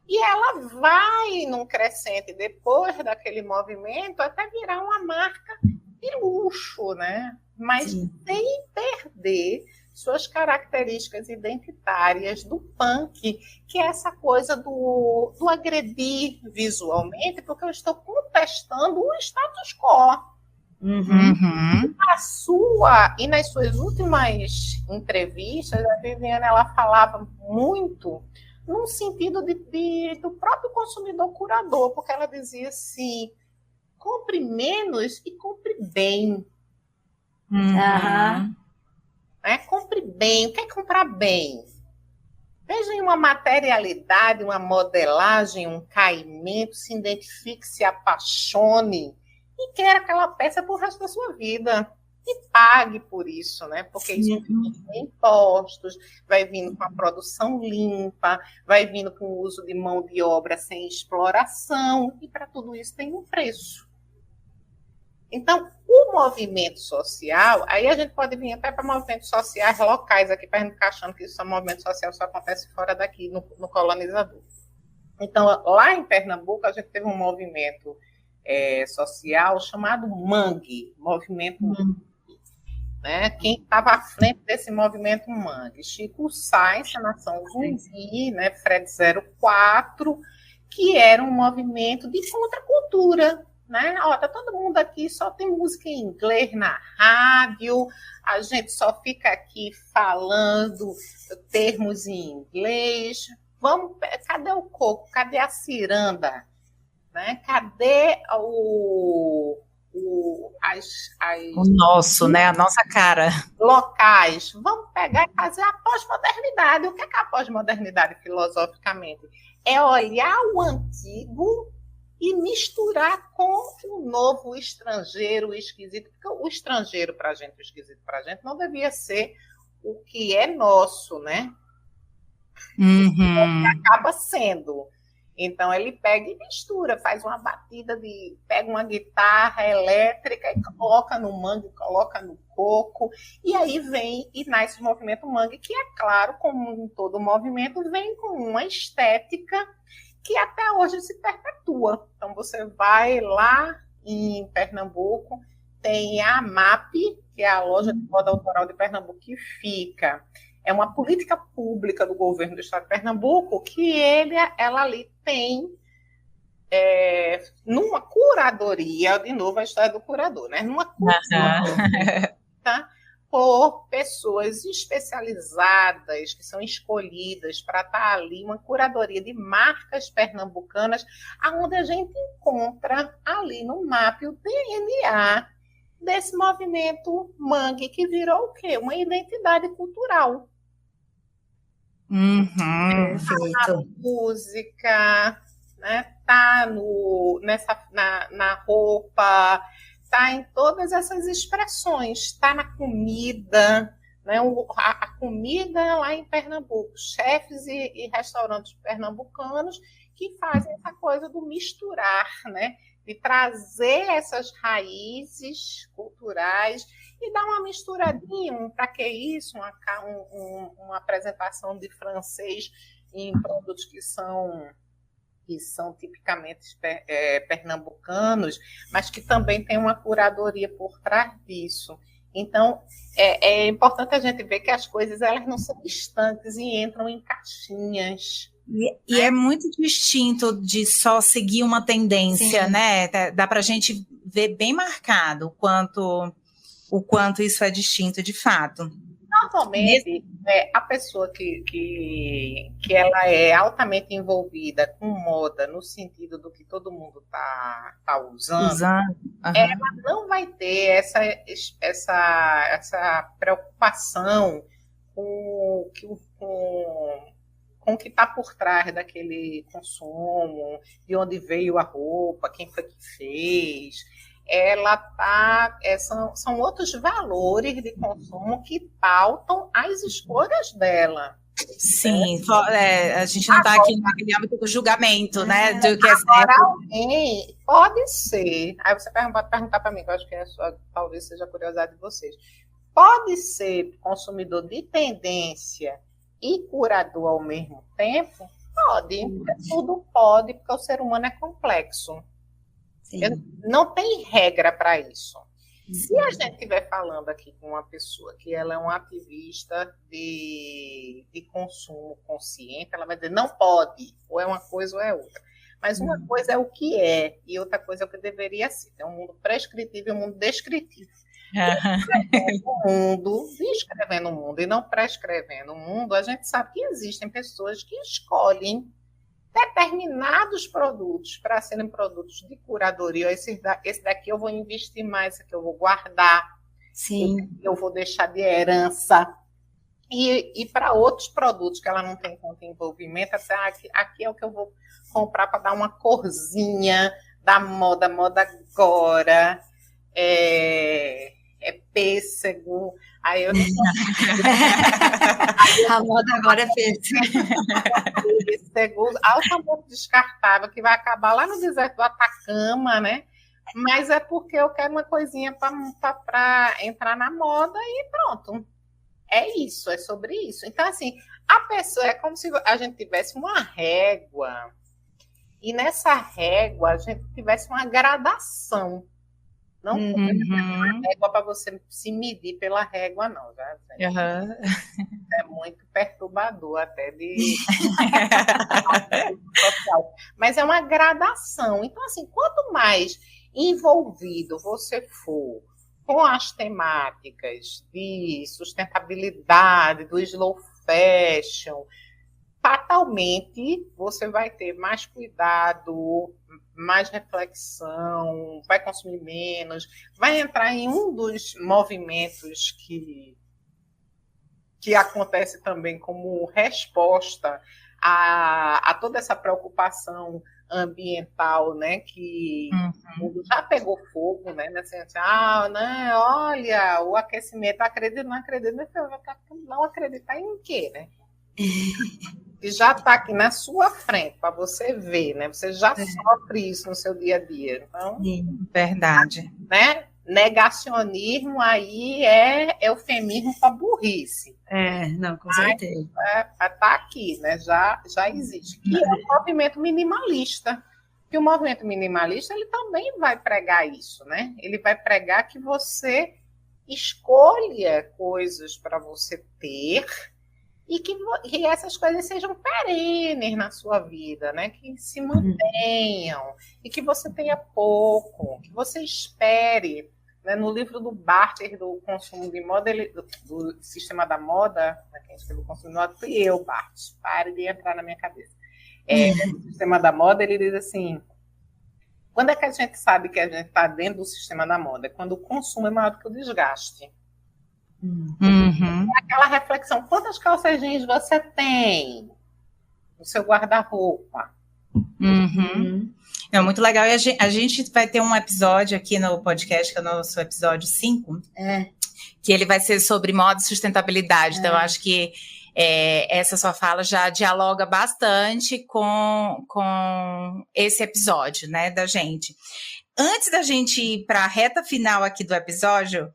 E ela vai num crescente depois daquele movimento até virar uma marca de luxo, né? Mas sem perder suas características identitárias do punk, que é essa coisa do agredir visualmente, porque eu estou contestando o status quo. E nas suas últimas entrevistas, a Viviane, ela falava muito num sentido do próprio consumidor curador, porque ela dizia assim, compre menos e compre bem. Compre bem. O que é comprar bem? Veja em uma materialidade, uma modelagem, um caimento, se identifique, se apaixone e queira aquela peça pro resto da sua vida. E pague por isso, né? Porque isso tem impostos, vai vindo com a produção limpa, vai vindo com o uso de mão de obra sem exploração, e para tudo isso tem um preço. Então, o movimento social, aí a gente pode vir até para movimentos sociais locais aqui, para a gente ficar achando que isso é um movimento social só acontece fora daqui, no colonizador. Então, lá em Pernambuco, a gente teve um movimento social chamado Mangue, movimento né? Quem estava à frente desse movimento Mangue? Chico Sainz, Nação Zumbi, né? Fred 04, que era um movimento de contracultura, né? Tá todo mundo aqui, só tem música em inglês na rádio, a gente só fica aqui falando termos em inglês. Cadê o coco? Cadê a ciranda? Né? Cadê o nosso, né? A nossa cara. Locais. Vamos pegar e fazer a pós-modernidade. O que é a pós-modernidade, filosoficamente? É olhar o antigo e misturar com o novo, o estrangeiro, o esquisito. Porque o estrangeiro para a gente, o esquisito para a gente, não devia ser o que é nosso, né? Acaba sendo. Então, ele pega e mistura, faz uma batida pega uma guitarra elétrica e coloca no mangue, coloca no coco, e aí vem e nasce o movimento mangue, que, é claro, como em todo movimento, vem com uma estética que até hoje se perpetua. Então, você vai lá em Pernambuco, tem a MAP, que é a loja de moda autoral de Pernambuco, que fica. É uma política pública do governo do estado de Pernambuco que ela ali tem numa curadoria, de novo a história do curador, né? Numa curadoria, tá? Por pessoas especializadas que são escolhidas para estar ali, uma curadoria de marcas pernambucanas, onde a gente encontra ali no MAP o DNA desse movimento mangue, que virou o quê? Uma identidade cultural. Perfeito. Tá na música, né? Tá na roupa, tá em todas essas expressões, tá na comida, né? A comida lá em Pernambuco, chefes e restaurantes pernambucanos que fazem essa coisa do misturar, né? De trazer essas raízes culturais e dar uma misturadinha, para que isso, uma apresentação de francês em produtos que são tipicamente pernambucanos, mas que também tem uma curadoria por trás disso. Então, é importante a gente ver que as coisas elas não são distantes e entram em caixinhas. E é muito distinto de só seguir uma tendência, sim, né? Dá para a gente ver bem marcado o quanto isso é distinto de fato. Normalmente, a pessoa que ela é altamente envolvida com moda, no sentido do que todo mundo tá usando, uhum, ela não vai ter essa preocupação com o que está por trás daquele consumo, de onde veio a roupa, quem foi que fez. Ela são outros valores de consumo que pautam as escolhas dela. Sim, a gente não está aqui naquele âmbito do julgamento, né? Do que agora, alguém pode ser. Aí você pode perguntar para mim, que eu acho que talvez seja a curiosidade de vocês. Pode ser consumidor de tendência e curador ao mesmo tempo? Pode, tudo pode, porque o ser humano é complexo. Não tem regra para isso. Se a gente estiver falando aqui com uma pessoa que ela é uma ativista de consumo consciente, ela vai dizer, não pode, ou é uma coisa ou é outra. Mas uma coisa é o que é, e outra coisa é o que deveria ser. É um mundo prescritivo e um mundo descritivo. Descrevendo o mundo e não prescrevendo o mundo, a gente sabe que existem pessoas que escolhem determinados produtos para serem produtos de curadoria. Esse daqui eu vou investir mais, esse aqui eu vou guardar, sim, esse aqui eu vou deixar de herança. E para outros produtos que ela não tem tanto envolvimento, aqui é o que eu vou comprar para dar uma corzinha da moda agora. Pêssego. Aí eu a moda agora é pêssego. Pêssego altamente descartável, que vai acabar lá no deserto do Atacama, né? Mas é porque eu quero uma coisinha para entrar na moda e pronto. É isso, é sobre isso. Então, assim, a pessoa é como se a gente tivesse uma régua e nessa régua a gente tivesse uma gradação. Não uma régua para você se medir pela régua, não. É muito perturbador até de social. Mas é uma gradação. Então, assim, quanto mais envolvido você for com as temáticas de sustentabilidade, do slow fashion, fatalmente você vai ter mais cuidado, mais reflexão, vai consumir menos, vai entrar em um dos movimentos que acontece também como resposta a toda essa preocupação ambiental, né, que o mundo já pegou fogo, né, né, olha, o aquecimento, acredito, não acredito, não acreditar em quê, né? Que já está aqui na sua frente para você ver, né? Você já sofre isso no seu dia a dia. Então, verdade. Né? Negacionismo aí é eufemismo para burrice. Não, com certeza. Está aqui, né? Já existe. E é o movimento minimalista. E o movimento minimalista ele também vai pregar isso, né? Ele vai pregar que você escolha coisas para você ter e que essas coisas sejam perenes na sua vida, né? Que se mantenham e que você tenha pouco, que você espere. Né? No livro do Barter, do consumo de moda, do sistema da moda, quem escreveu o consumo de moda, fui eu, Barter. Pare de entrar na minha cabeça. No sistema da moda, ele diz assim, quando é que a gente sabe que a gente está dentro do sistema da moda? É quando o consumo é maior do que o desgaste. Aquela reflexão, quantas calças jeans você tem no seu guarda-roupa? É muito legal. E a gente vai ter um episódio aqui no podcast, que é o nosso episódio 5, que ele vai ser sobre moda e sustentabilidade. Então, eu acho que essa sua fala já dialoga bastante com esse episódio, né, da gente. Antes da gente ir para a reta final aqui do episódio,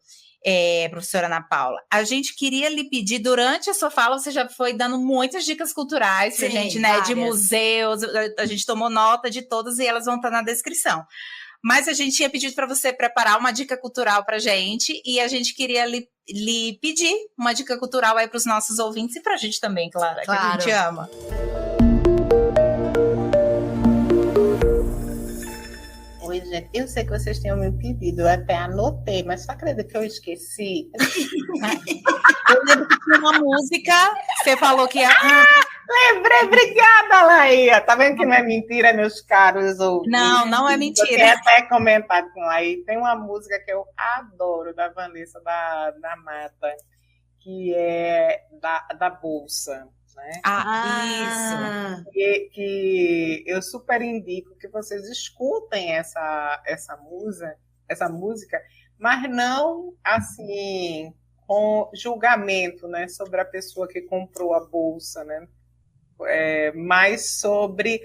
professora Ana Paula, a gente queria lhe pedir, durante a sua fala, você já foi dando muitas dicas culturais pra gente, né? Várias. De museus, a gente tomou nota de todas e elas vão estar na descrição. Mas a gente tinha pedido para você preparar uma dica cultural para a gente e a gente queria lhe pedir uma dica cultural aí para os nossos ouvintes e para a gente também, Clara, que a gente ama. Oi, gente. Eu sei que vocês tinham me pedido, eu até anotei, mas só acredita que eu esqueci? Eu lembro que tinha uma música, você falou que ia... Lembrei, obrigada, Laia. Tá vendo que não é mentira, meus caros ouvintes? Não é mentira. Eu quero até comentar com Laia. Tem uma música que eu adoro, da Vanessa da Mata, que é da Bolsa. Né? Isso. Que eu super indico que vocês escutem essa música, mas não assim com julgamento, né, sobre a pessoa que comprou a bolsa, né? Mas sobre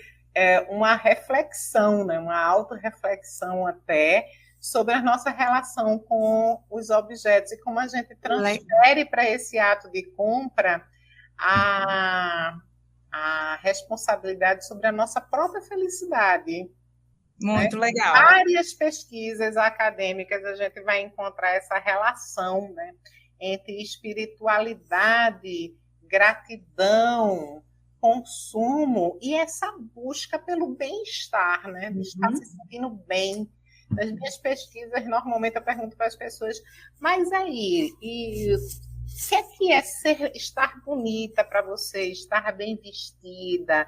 uma reflexão, né, uma autorreflexão até sobre a nossa relação com os objetos e como a gente transfere para esse ato de compra a responsabilidade sobre a nossa própria felicidade. Muito legal. Várias pesquisas acadêmicas a gente vai encontrar essa relação, né, entre espiritualidade, gratidão, consumo e essa busca pelo bem-estar, né, de estar se sentindo bem. Nas minhas pesquisas, normalmente eu pergunto para as pessoas, mas aí, o que é estar bonita para você, estar bem vestida?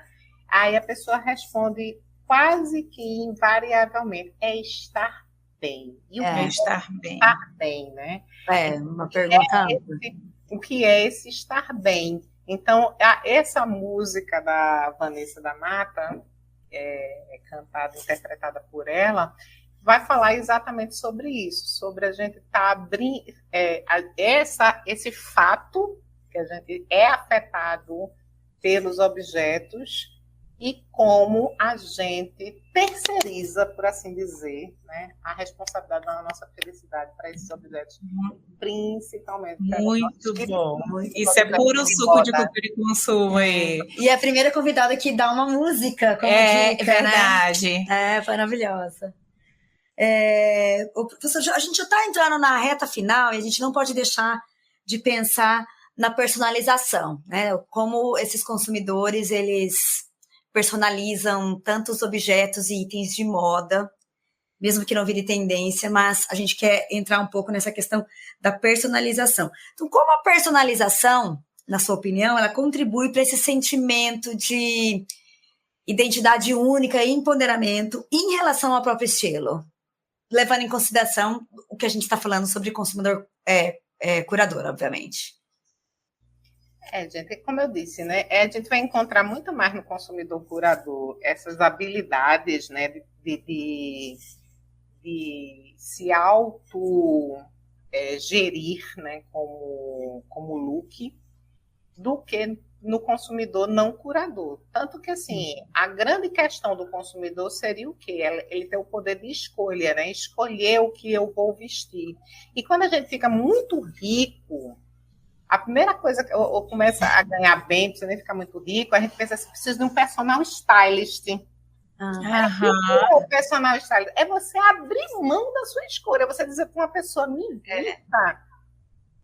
Aí a pessoa responde quase que invariavelmente, é estar bem. E o que é estar bem? Estar bem, né? Uma pergunta. O que é esse estar bem? Então, essa música da Vanessa da Mata, cantada, interpretada por ela, vai falar exatamente sobre isso, sobre a gente estar abrindo esse fato que a gente é afetado pelos objetos e como a gente terceiriza, por assim dizer, né, a responsabilidade da nossa felicidade para esses objetos, principalmente. Muito bom. Isso é puro suco de cultura e consumo. E a primeira convidada que dá uma música como dica, verdade. Né? É maravilhosa. Professor, a gente já está entrando na reta final e a gente não pode deixar de pensar na personalização, né? Como esses consumidores, eles personalizam tantos objetos e itens de moda, mesmo que não vire tendência, mas a gente quer entrar um pouco nessa questão da personalização. Então, como a personalização, na sua opinião, ela contribui para esse sentimento de identidade única e empoderamento em relação ao próprio estilo? Levando em consideração o que a gente está falando sobre consumidor curador, obviamente. Gente, como eu disse, né, a gente vai encontrar muito mais no consumidor curador essas habilidades, né, de se auto-gerir, né, como look, do que no consumidor não curador. Tanto que, assim, a grande questão do consumidor seria o quê? Ele ter o poder de escolha, né? Escolher o que eu vou vestir. E quando a gente fica muito rico, a primeira coisa que eu começo a ganhar bem, precisa nem ficar muito rico, a gente pensa assim, preciso de um personal stylist. O personal stylist é você abrir mão da sua escolha, você dizer para uma pessoa, me vista,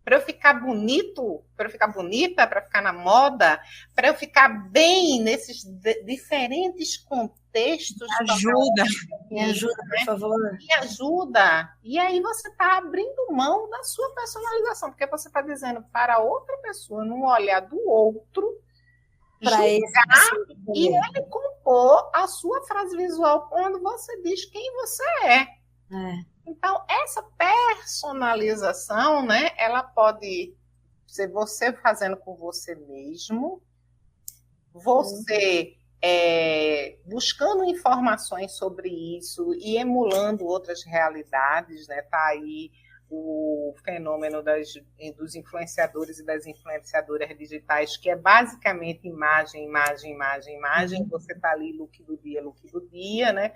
para eu ficar bonito, para eu ficar bonita, para ficar na moda, para eu ficar bem nesses diferentes contextos. Me ajuda, por favor. Me ajuda. E aí você está abrindo mão da sua personalização, porque você está dizendo para outra pessoa, no olhar do outro, para e ele compor a sua frase visual quando você diz quem você é. Então, essa personalização, né, ela pode ser você fazendo com você mesmo, você buscando informações sobre isso e emulando outras realidades, né? Tá aí o fenômeno dos influenciadores e das influenciadoras digitais, que é basicamente imagem. Você está ali, look do dia, né?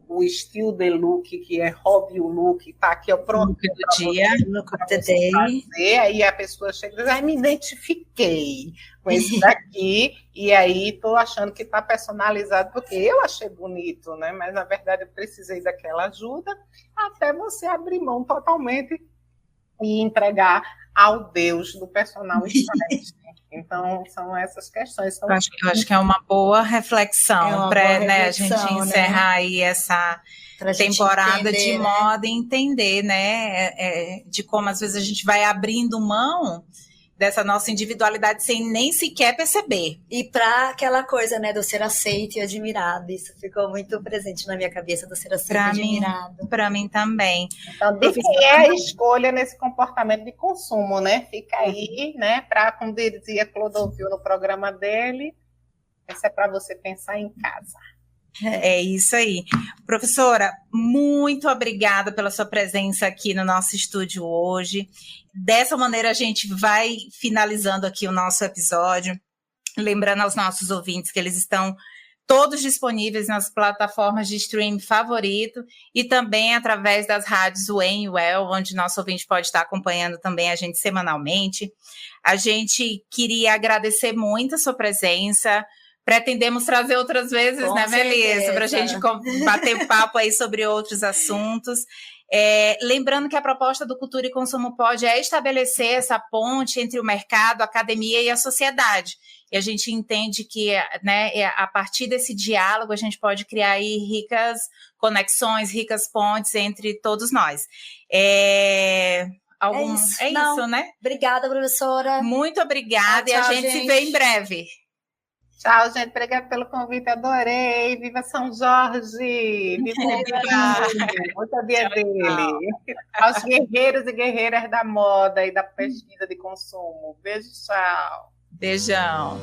O estilo de look, que é hobby o look, está aqui, ó, pronto. Look do dia, look of the day. Aí a pessoa chega e diz, me identifiquei com esse daqui, e aí estou achando que está personalizado, porque eu achei bonito, né? Mas, na verdade, eu precisei daquela ajuda, até você abrir mão totalmente e entregar ao Deus do personal stylist. Então, são essas questões. Eu acho que é uma boa reflexão para, né, a gente encerrar aí essa temporada entender, de moda e entender, né, de como às vezes a gente vai abrindo mão dessa nossa individualidade sem nem sequer perceber. E para aquela coisa, né, do ser aceito e admirado. Isso ficou muito presente na minha cabeça, do ser aceito e admirado. Para mim também. Então, de quem é a escolha nesse comportamento de consumo, né? Fica aí, né, para, como dizia Clodovil no programa dele, essa é para você pensar em casa. É isso aí. Professora, muito obrigada pela sua presença aqui no nosso estúdio hoje. Dessa maneira, a gente vai finalizando aqui o nosso episódio. Lembrando aos nossos ouvintes que eles estão todos disponíveis nas plataformas de streaming favorito e também através das rádios UEM e UEL, onde nosso ouvinte pode estar acompanhando também a gente semanalmente. A gente queria agradecer muito a sua presença. Pretendemos trazer outras vezes, né, Melissa, para a gente bater papo aí sobre outros assuntos. Lembrando que a proposta do Cultura e Consumo Pod é estabelecer essa ponte entre o mercado, a academia e a sociedade. E a gente entende que, né, a partir desse diálogo a gente pode criar aí ricas conexões, ricas pontes entre todos nós. Isso, né? Obrigada, professora. Muito obrigada, tchau, e a gente se vê em breve. Tchau, gente. Obrigada pelo convite. Adorei. Viva São Jorge! Viva o dia dele! Aos guerreiros e guerreiras da moda e da pesquisa de consumo. Beijo, tchau. Beijão.